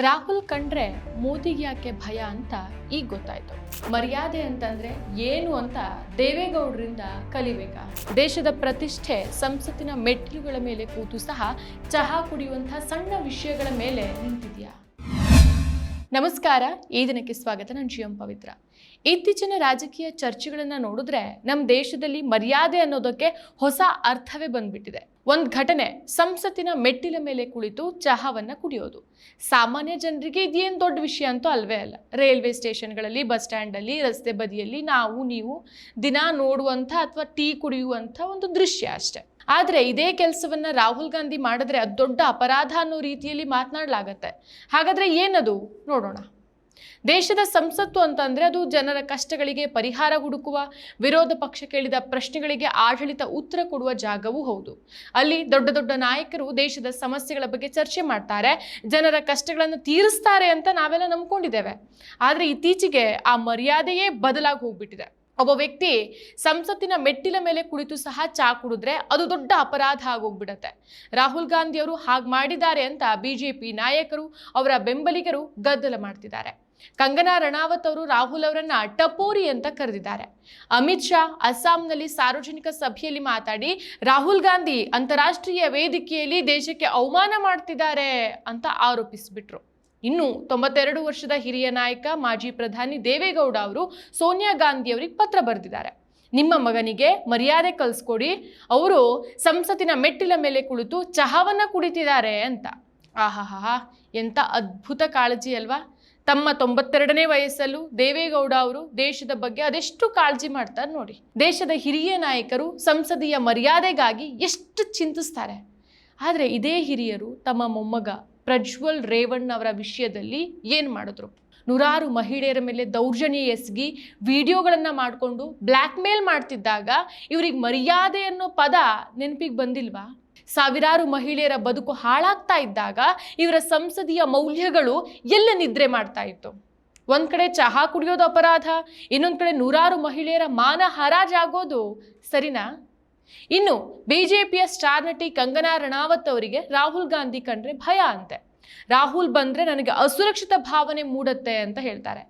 ರಾಹುಲ್ ಕಂಡ್ರೆ ಮೋದಿಗೆ ಯಾಕೆ ಭಯ ಅಂತ ಈಗ ಗೊತ್ತಾಯ್ತು. ಮರ್ಯಾದೆ ಅಂತಂದ್ರೆ ಏನು ಅಂತ ದೇವೇಗೌಡರಿಂದ ಕಲಿಬೇಕಾ? ದೇಶದ ಪ್ರತಿಷ್ಠೆ ಸಂಸತ್ತಿನ ಮೆಟ್ಟಿಲುಗಳ ಮೇಲೆ ಕೂತು ಸಹ ಚಹಾ ಕುಡಿಯುವಂತಹ ಸಣ್ಣ ವಿಷಯಗಳ ಮೇಲೆ ನಿಂತಿದೆಯಾ? ನಮಸ್ಕಾರ, ಈ ದಿನಕ್ಕೆ ಸ್ವಾಗತ. ನಾನು ಜಿಎಂ ಪವಿತ್ರ. ಇತ್ತೀಚಿನ ರಾಜಕೀಯ ಚರ್ಚೆಗಳನ್ನ ನೋಡಿದ್ರೆ ನಮ್ಮ ದೇಶದಲ್ಲಿ ಮರ್ಯಾದೆ ಅನ್ನೋದಕ್ಕೆ ಹೊಸ ಅರ್ಥವೇ ಬಂದ್ಬಿಟ್ಟಿದೆ. ಒಂದು ಘಟನೆ, ಸಂಸತ್ತಿನ ಮೆಟ್ಟಿಲ ಮೇಲೆ ಕುಳಿತು ಚಹಾವನ್ನ ಕುಡಿಯೋದು. ಸಾಮಾನ್ಯ ಜನರಿಗೆ ಇದೇನು ದೊಡ್ಡ ವಿಷಯ ಅಂತೂ ಅಲ್ವೇ ಅಲ್ಲ. ರೈಲ್ವೆ ಸ್ಟೇಷನ್ಗಳಲ್ಲಿ, ಬಸ್ ಸ್ಟ್ಯಾಂಡಲ್ಲಿ, ರಸ್ತೆ ಬದಿಯಲ್ಲಿ ನೀವು ದಿನ ನೋಡುವಂಥ ಅಥವಾ ಟೀ ಕುಡಿಯುವಂಥ ಒಂದು ದೃಶ್ಯ ಅಷ್ಟೆ. ಆದರೆ ಇದೇ ಕೆಲಸವನ್ನ ರಾಹುಲ್ ಗಾಂಧಿ ಮಾಡಿದ್ರೆ ಅದು ದೊಡ್ಡ ಅಪರಾಧ ಅನ್ನೋ ರೀತಿಯಲ್ಲಿ ಮಾತನಾಡಲಾಗತ್ತೆ. ಹಾಗಾದ್ರೆ ಏನದು ನೋಡೋಣ. ದೇಶದ ಸಂಸತ್ತು ಅಂತಂದ್ರೆ ಅದು ಜನರ ಕಷ್ಟಗಳಿಗೆ ಪರಿಹಾರ ಹುಡುಕುವ, ವಿರೋಧ ಪಕ್ಷ ಕೇಳಿದ ಪ್ರಶ್ನೆಗಳಿಗೆ ಆಡಳಿತ ಉತ್ತರ ಕೊಡುವ ಜಾಗವೂ ಹೌದು. ಅಲ್ಲಿ ದೊಡ್ಡ ದೊಡ್ಡ ನಾಯಕರು ದೇಶದ ಸಮಸ್ಯೆಗಳ ಬಗ್ಗೆ ಚರ್ಚೆ ಮಾಡ್ತಾರೆ, ಜನರ ಕಷ್ಟಗಳನ್ನು ತೀರಿಸ್ತಾರೆ ಅಂತ ನಾವೆಲ್ಲ ನಂಬ್ಕೊಂಡಿದ್ದೇವೆ. ಆದರೆ ಇತ್ತೀಚೆಗೆ ಆ ಮರ್ಯಾದೆಯೇ ಬದಲಾಗಿ ಹೋಗ್ಬಿಟ್ಟಿದೆ. ಒಬ್ಬ ವ್ಯಕ್ತಿ ಸಂಸತ್ತಿನ ಮೆಟ್ಟಿಲ ಮೇಲೆ ಕುಳಿತು ಸಹ ಚಾ ಕುಡಿದ್ರೆ ಅದು ದೊಡ್ಡ ಅಪರಾಧ ಆಗೋಗ್ಬಿಡತ್ತೆ. ರಾಹುಲ್ ಗಾಂಧಿ ಅವರು ಹಾಗೆ ಮಾಡಿದ್ದಾರೆ ಅಂತ ಬಿಜೆಪಿ ನಾಯಕರು, ಅವರ ಬೆಂಬಲಿಗರು ಗದ್ದಲ ಮಾಡ್ತಿದ್ದಾರೆ. ಕಂಗನಾ ರಣಾವತ್ ಅವರು ರಾಹುಲ್ ಅವರನ್ನ ಟಪೋರಿ ಅಂತ ಕರೆದಿದ್ದಾರೆ. ಅಮಿತ್ ಶಾ ಅಸ್ಸಾಂನಲ್ಲಿ ಸಾರ್ವಜನಿಕ ಸಭೆಯಲ್ಲಿ ಮಾತಾಡಿ ರಾಹುಲ್ ಗಾಂಧಿ ಅಂತಾರಾಷ್ಟ್ರೀಯ ವೇದಿಕೆಯಲ್ಲಿ ದೇಶಕ್ಕೆ ಅವಮಾನ ಮಾಡ್ತಿದ್ದಾರೆ ಅಂತ ಆರೋಪಿಸಿಬಿಟ್ರು. ಇನ್ನು 92 ವರ್ಷದ ಹಿರಿಯ ನಾಯಕ ಮಾಜಿ ಪ್ರಧಾನಿ ದೇವೇಗೌಡ ಅವರು ಸೋನಿಯಾ ಗಾಂಧಿ ಅವರಿಗೆ ಪತ್ರ ಬರೆದಿದ್ದಾರೆ. ನಿಮ್ಮ ಮಗನಿಗೆ ಮರ್ಯಾದೆ ಕಲಿಸ್ಕೊಡಿ, ಅವರು ಸಂಸತ್ತಿನ ಮೆಟ್ಟಿಲ ಮೇಲೆ ಕುಳಿತು ಚಹಾವನ್ನ ಕುಡಿತಿದ್ದಾರೆ ಅಂತ. ಆಹಾಹಾ, ಎಂಥ ಅದ್ಭುತ ಕಾಳಜಿ ಅಲ್ವಾ? ತಮ್ಮ 92ನೇ ವಯಸ್ಸಲ್ಲೂ ದೇವೇಗೌಡ ಅವರು ದೇಶದ ಬಗ್ಗೆ ಅದೆಷ್ಟು ಕಾಳಜಿ ಮಾಡ್ತಾರೆ ನೋಡಿ. ದೇಶದ ಹಿರಿಯ ನಾಯಕರು ಸಂಸದೀಯ ಮರ್ಯಾದೆಗಾಗಿ ಎಷ್ಟು ಚಿಂತಿಸ್ತಾರೆ. ಆದರೆ ಇದೇ ಹಿರಿಯರು ತಮ್ಮ ಮೊಮ್ಮಗ ಪ್ರಜ್ವಲ್ ರೇವಣ್ಣ ಅವರ ವಿಷಯದಲ್ಲಿ ಏನು ಮಾಡಿದ್ರು? ನೂರಾರು ಮಹಿಳೆಯರ ಮೇಲೆ ದೌರ್ಜನ್ಯ ಎಸಗಿ ವಿಡಿಯೋಗಳನ್ನ ಮಾಡಿಕೊಂಡು ಬ್ಲ್ಯಾಕ್ ಮೇಲ್ ಮಾಡ್ತಿದ್ದಾಗ ಇವ್ರಿಗೆ ಮರ್ಯಾದೆ ಅನ್ನೋ ಪದ ನೆನಪಿಗೆ ಬಂದಿಲ್ವಾ? ಸಾವಿರಾರು ಮಹಿಳೆಯರ ಬದುಕು ಹಾಳಾಗ್ತಾ ಇದ್ದಾಗ ಇವರ ಸಂಸದೀಯ ಮೌಲ್ಯಗಳು ಎಲ್ಲ ನಿದ್ರೆ ಮಾಡ್ತಾ ಇತ್ತು. ಒಂದ್ ಕಡೆ ಚಹಾ ಕುಡಿಯೋದು ಅಪರಾಧ, ಇನ್ನೊಂದ್ ಕಡೆ ನೂರಾರು ಮಹಿಳೆಯರ ಮಾನ ಹರಾಜಾಗೋದು ಸರಿನಾ? ಇನ್ನು ಬಿಜೆಪಿಯ ಸ್ಟಾರ್ ನಟಿ ಕಂಗನಾ ರಣಾವತ್ ಅವರಿಗೆ ರಾಹುಲ್ ಗಾಂಧಿ ಕಂಡ್ರೆ ಭಯ ಅಂತೆ. ರಾಹುಲ್ ಬಂದ್ರೆ ನನಗೆ ಅಸುರಕ್ಷಿತ ಭಾವನೆ ಮೂಡುತ್ತೆ ಅಂತ ಹೇಳ್ತಾರೆ.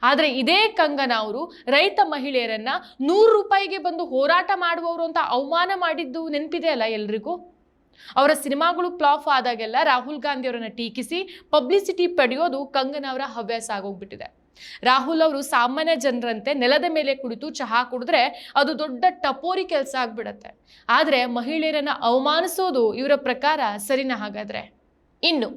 ಆದ್ರೆ ಇದೇ ಕಂಗನಾ ಅವರು ರೈತ ಮಹಿಳೆಯರನ್ನ 100 ರೂಪಾಯಿಗೆ ಬಂದು ಹೋರಾಟ ಮಾಡುವವರು ಅಂತ ಅವಮಾನ ಮಾಡಿದ್ದು ನೆನಪಿದೆ ಅಲ್ಲ ಎಲ್ರಿಗೂ? ಅವರ ಸಿನಿಮಾಗಳು ಫ್ಲಾಪ್ ಆದಾಗೆಲ್ಲ ರಾಹುಲ್ ಗಾಂಧಿ ಅವರನ್ನ ಟೀಕಿಸಿ ಪಬ್ಲಿಸಿಟಿ ಪಡೆಯೋದು ಕಂಗನಾ ಅವರ ಹವ್ಯಾಸ ಆಗೋಗ್ಬಿಟ್ಟಿದೆ. ರಾಹುಲ್ ಅವರು ಸಾಮಾನ್ಯ ಜನರಂತೆ ನೆಲದ ಮೇಲೆ ಕುಳಿತು ಚಹಾ ಕುಡಿದ್ರೆ ಅದು ದೊಡ್ಡ ಟಪೋರಿ ಕೆಲಸ ಆಗ್ಬಿಡತ್ತೆ. ಆದ್ರೆ ಮಹಿಳೆಯರನ್ನ ಅವಮಾನಿಸೋದು ಇವರ ಪ್ರಕಾರ ಸರಿನಾ ಹಾಗಾದ್ರೆ? ಇನ್ನು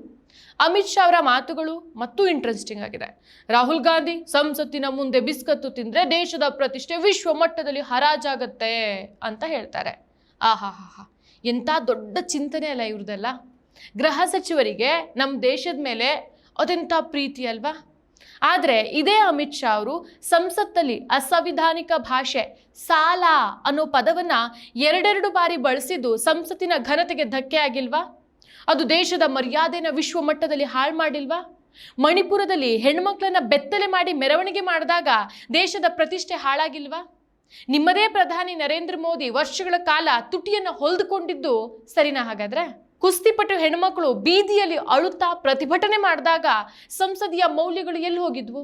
ಅಮಿತ್ ಶಾ ಅವರ ಮಾತುಗಳು ಮತ್ತೂ ಇಂಟ್ರೆಸ್ಟಿಂಗ್ ಆಗಿದೆ. ರಾಹುಲ್ ಗಾಂಧಿ ಸಂಸತ್ತಿನ ಮುಂದೆ ಬಿಸ್ಕತ್ತು ತಿಂದ್ರೆ ದೇಶದ ಪ್ರತಿಷ್ಠೆ ವಿಶ್ವ ಮಟ್ಟದಲ್ಲಿ ಹರಾಜಾಗತ್ತೆ ಅಂತ ಹೇಳ್ತಾರೆ. ಆಹಾಹಾ, ಎಂಥ ದೊಡ್ಡ ಚಿಂತನೆ ಅಲ್ಲ ಇವ್ರದೆಲ್ಲ. ಗೃಹ ಸಚಿವರಿಗೆ ನಮ್ಮ ದೇಶದ ಮೇಲೆ ಅದೆಂಥ ಪ್ರೀತಿ ಅಲ್ವಾ? ಆದರೆ ಇದೇ ಅಮಿತ್ ಶಾ ಅವರು ಸಂಸತ್ತಲ್ಲಿ ಅಸಂವಿಧಾನಿಕ ಭಾಷೆ ಸಾಲ ಅನ್ನೋ ಪದವನ್ನ 2 ಬಾರಿ ಬಳಸಿದ್ದು ಸಂಸತ್ತಿನ ಘನತೆಗೆ ಧಕ್ಕೆ ಆಗಿಲ್ವಾ? ಅದು ದೇಶದ ಮರ್ಯಾದೆನ ವಿಶ್ವ ಮಟ್ಟದಲ್ಲಿ ಹಾಳು ಮಾಡಿಲ್ವಾ? ಮಣಿಪುರದಲ್ಲಿ ಹೆಣ್ಮಕ್ಳನ್ನ ಬೆತ್ತಲೆ ಮಾಡಿ ಮೆರವಣಿಗೆ ಮಾಡಿದಾಗ ದೇಶದ ಪ್ರತಿಷ್ಠೆ ಹಾಳಾಗಿಲ್ವಾ? ನಿಮ್ಮದೇ ಪ್ರಧಾನಿ ನರೇಂದ್ರ ಮೋದಿ ವರ್ಷಗಳ ಕಾಲ ತುಟಿಯನ್ನು ಹೊಲಿದುಕೊಂಡಿದ್ದು ಸರಿನಾ ಹಾಗಾದ್ರೆ? ಕುಸ್ತಿಪಟು ಹೆಣ್ಮಕ್ಳು ಬೀದಿಯಲ್ಲಿ ಅಳುತ್ತಾ ಪ್ರತಿಭಟನೆ ಮಾಡಿದಾಗ ಸಂಸದೀಯ ಮೌಲ್ಯಗಳು ಎಲ್ಲಿ ಹೋಗಿದ್ವು?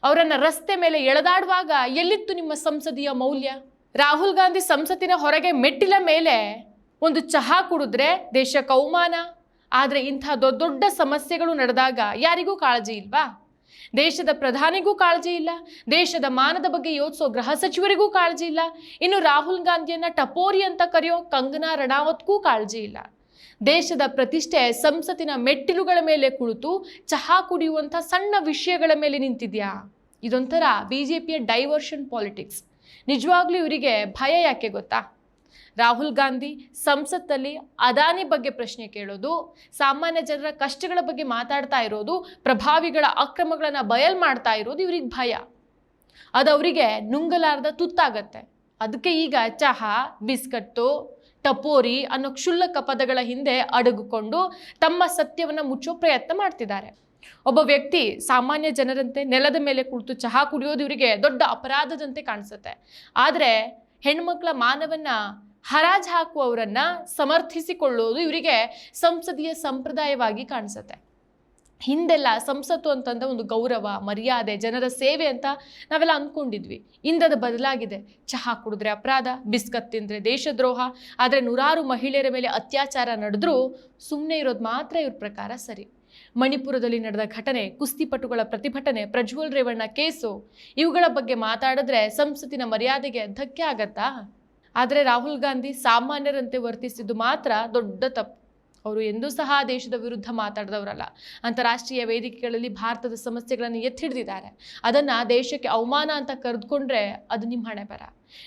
ಅವರನ್ನ ರಸ್ತೆ ಮೇಲೆ ಎಳೆದಾಡುವಾಗ ಎಲ್ಲಿತ್ತು ನಿಮ್ಮ ಸಂಸದೀಯ ಮೌಲ್ಯ? ರಾಹುಲ್ ಗಾಂಧಿ ಸಂಸತ್ತಿನ ಹೊರಗೆ ಮೆಟ್ಟಿಲ ಮೇಲೆ ಒಂದು ಚಹಾ ಕುಡಿದ್ರೆ ದೇಶಕ್ಕೆ ಅವಮಾನ. ಆದರೆ ಇಂಥ ದೊಡ್ಡ ಸಮಸ್ಯೆಗಳು ನಡೆದಾಗ ಯಾರಿಗೂ ಕಾಳಜಿ ಇಲ್ವಾ? ದೇಶದ ಪ್ರಧಾನಿಗೂ ಕಾಳಜಿ ಇಲ್ಲ, ದೇಶದ ಮಾನದ ಬಗ್ಗೆ ಯೋಚಿಸೋ ಗೃಹ ಸಚಿವರಿಗೂ ಕಾಳಜಿ ಇಲ್ಲ, ಇನ್ನು ರಾಹುಲ್ ಗಾಂಧಿಯನ್ನ ಟಪೋರಿ ಅಂತ ಕರೆಯೋ ಕಂಗನಾ ರಣಾವತ್ಗೂ ಕಾಳಜಿ ಇಲ್ಲ. ದೇಶದ ಪ್ರತಿಷ್ಠೆ ಸಂಸತ್ತಿನ ಮೆಟ್ಟಿಲುಗಳ ಮೇಲೆ ಕುಳಿತು ಚಹಾ ಕುಡಿಯುವಂಥ ಸಣ್ಣ ವಿಷಯಗಳ ಮೇಲೆ ನಿಂತಿದ್ಯಾ? ಇದೊಂಥರ ಬಿಜೆಪಿಯ ಡೈವರ್ಷನ್ ಪಾಲಿಟಿಕ್ಸ್. ನಿಜವಾಗ್ಲೂ ಇವರಿಗೆ ಭಯ ಯಾಕೆ ಗೊತ್ತಾ? ರಾಹುಲ್ ಗಾಂಧಿ ಸಂಸತ್ತಲ್ಲಿ ಅದಾನಿ ಬಗ್ಗೆ ಪ್ರಶ್ನೆ ಕೇಳೋದು, ಸಾಮಾನ್ಯ ಜನರ ಕಷ್ಟಗಳ ಬಗ್ಗೆ ಮಾತಾಡ್ತಾ ಇರೋದು, ಪ್ರಭಾವಿಗಳ ಅಕ್ರಮಗಳನ್ನು ಬಯಲ್ ಮಾಡ್ತಾ ಇರೋದು ಇವ್ರಿಗೆ ಭಯ. ಅದು ಅವರಿಗೆ ನುಂಗಲಾರ್ದ ತುತ್ತಾಗತ್ತೆ. ಅದಕ್ಕೆ ಈಗ ಚಹಾ, ಬಿಸ್ಕಟ್ಟು, ಟಪೋರಿ ಅನ್ನೋ ಕ್ಷುಲ್ಲಕ ಪದಗಳ ಹಿಂದೆ ಅಡಗಿಕೊಂಡು ತಮ್ಮ ಸತ್ಯವನ್ನು ಮುಚ್ಚೋ ಪ್ರಯತ್ನ ಮಾಡ್ತಿದ್ದಾರೆ. ಒಬ್ಬ ವ್ಯಕ್ತಿ ಸಾಮಾನ್ಯ ಜನರಂತೆ ನೆಲದ ಮೇಲೆ ಕುಳಿತು ಚಹಾ ಕುಡಿಯೋದು ಇವರಿಗೆ ದೊಡ್ಡ ಅಪರಾಧದಂತೆ ಕಾಣಿಸುತ್ತೆ. ಆದರೆ ಹೆಣ್ಮಕ್ಳ ಮಾನವನ್ನ ಹರಾಜು ಹಾಕುವವರನ್ನ ಸಮರ್ಥಿಸಿಕೊಳ್ಳೋದು ಇವರಿಗೆ ಸಂಸದೀಯ ಸಂಪ್ರದಾಯವಾಗಿ ಕಾಣಿಸುತ್ತೆ. ಹಿಂದೆಲ್ಲ ಸಂಸತ್ತು ಅಂತಂದ್ರೆ ಒಂದು ಗೌರವ, ಮರ್ಯಾದೆ, ಜನರ ಸೇವೆ ಅಂತ ನಾವೆಲ್ಲ ಅಂದ್ಕೊಂಡಿದ್ವಿ. ಇಂದದು ಬದಲಾಗಿದೆ. ಚಹಾ ಕುಡಿದ್ರೆ ಅಪರಾಧ, ಬಿಸ್ಕತ್ ತಿಂದರೆ ದೇಶದ್ರೋಹ. ಆದರೆ ನೂರಾರು ಮಹಿಳೆಯರ ಮೇಲೆ ಅತ್ಯಾಚಾರ ನಡೆದ್ರೂ ಸುಮ್ಮನೆ ಇರೋದು ಮಾತ್ರ ಇವ್ರ ಪ್ರಕಾರ ಸರಿ. ಮಣಿಪುರದಲ್ಲಿ ನಡೆದ ಘಟನೆ, ಕುಸ್ತಿಪಟುಗಳ ಪ್ರತಿಭಟನೆ, ಪ್ರಜ್ವಲ್ ರೇವಣ್ಣ ಕೇಸು, ಇವುಗಳ ಬಗ್ಗೆ ಮಾತಾಡಿದ್ರೆ ಸಂಸತ್ತಿನ ಮರ್ಯಾದೆಗೆ ಧಕ್ಕೆ ಆಗತ್ತಾ? ಆದರೆ ರಾಹುಲ್ ಗಾಂಧಿ ಸಾಮಾನ್ಯರಂತೆ ವರ್ತಿಸಿದ್ದು ಮಾತ್ರ ದೊಡ್ಡ ತಪ್ಪು. ಅವರು ಎಂದೂ ಸಹ ದೇಶದ ವಿರುದ್ಧ ಮಾತಾಡಿದವರಲ್ಲ. ಅಂತಾರಾಷ್ಟ್ರೀಯ ವೇದಿಕೆಗಳಲ್ಲಿ ಭಾರತದ ಸಮಸ್ಯೆಗಳನ್ನು ಎತ್ತಿ ಹಿಡಿದಿದ್ದಾರೆ. ಅದನ್ನು ದೇಶಕ್ಕೆ ಅವಮಾನ ಅಂತ ಕರೆದುಕೊಂಡ್ರೆ ಅದು ನಿಮ್ಮ ಹಣೆ ಬರ.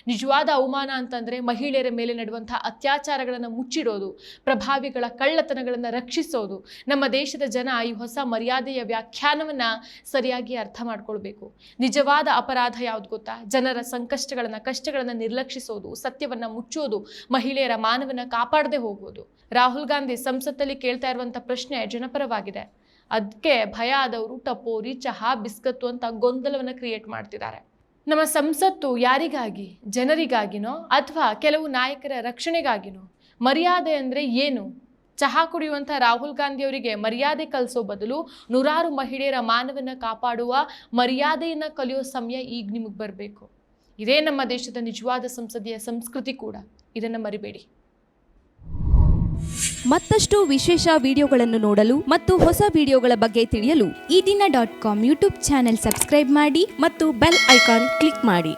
ನಿಜವಾದ ಅವಮಾನ ಅಂತಂದರೆ ಮಹಿಳೆಯರ ಮೇಲೆ ನಡೆಯುವಂಥ ಅತ್ಯಾಚಾರಗಳನ್ನು ಮುಚ್ಚಿಡೋದು, ಪ್ರಭಾವಿಗಳ ಕಳ್ಳತನಗಳನ್ನು ರಕ್ಷಿಸೋದು. ನಮ್ಮ ದೇಶದ ಜನ ಈ ಹೊಸ ಮರ್ಯಾದೆಯ ವ್ಯಾಖ್ಯಾನವನ್ನು ಸರಿಯಾಗಿ ಅರ್ಥ ಮಾಡ್ಕೊಳ್ಬೇಕು. ನಿಜವಾದ ಅಪರಾಧ ಯಾವುದು ಗೊತ್ತಾ? ಜನರ ಕಷ್ಟಗಳನ್ನು ನಿರ್ಲಕ್ಷಿಸೋದು, ಸತ್ಯವನ್ನು ಮುಚ್ಚೋದು, ಮಹಿಳೆಯರ ಮಾನವನ್ನ ಕಾಪಾಡದೆ ಹೋಗೋದು. ರಾಹುಲ್ ಗಾಂಧಿ ಸಂಸತ್ತಲ್ಲಿ ಕೇಳ್ತಾ ಇರುವಂಥ ಪ್ರಶ್ನೆ ಜನಪರವಾಗಿದೆ. ಅದಕ್ಕೆ ಭಯ ಆದವರು ಟಪೋರಿ, ಚಹಾ, ಬಿಸ್ಕತ್ತು ಅಂತ ಗೊಂದಲವನ್ನು ಕ್ರಿಯೇಟ್ ಮಾಡ್ತಿದ್ದಾರೆ. ನಮ್ಮ ಸಂಸತ್ತು ಯಾರಿಗಾಗಿ? ಜನರಿಗಾಗಿನೋ ಅಥವಾ ಕೆಲವು ನಾಯಕರ ರಕ್ಷಣೆಗಾಗಿನೋ? ಮರ್ಯಾದೆ ಅಂದರೆ ಏನು? ಚಹಾ ಕುಡಿಯುವಂಥ ರಾಹುಲ್ ಗಾಂಧಿ ಅವರಿಗೆ ಮರ್ಯಾದೆ ಕಲಿಸೋ ಬದಲು ನೂರಾರು ಮಹಿಳೆಯರ ಮಾನವನ್ನ ಕಾಪಾಡುವ ಮರ್ಯಾದೆಯನ್ನು ಕಲಿಯೋ ಸಮಯ ಈಗ ನಿಮಗೆ ಬರಬೇಕು. ಇದೇ ನಮ್ಮ ದೇಶದ ನಿಜವಾದ ಸಂಸದೀಯ ಸಂಸ್ಕೃತಿ ಕೂಡ. ಇದನ್ನು ಮರಿಬೇಡಿ. ಮತ್ತಷ್ಟು ವಿಶೇಷ ವಿಡಿಯೋಗಳನ್ನು ನೋಡಲು ಮತ್ತು ಹೊಸ ವಿಡಿಯೋಗಳ ಬಗ್ಗೆ ತಿಳಿಯಲು EDina.com ಯೂಟ್ಯೂಬ್ ಚಾನೆಲ್ ಸಬ್ಸ್ಕ್ರೈಬ್ ಮಾಡಿ ಮತ್ತು ಬೆಲ್ ಐಕಾನ್ ಕ್ಲಿಕ್ ಮಾಡಿ.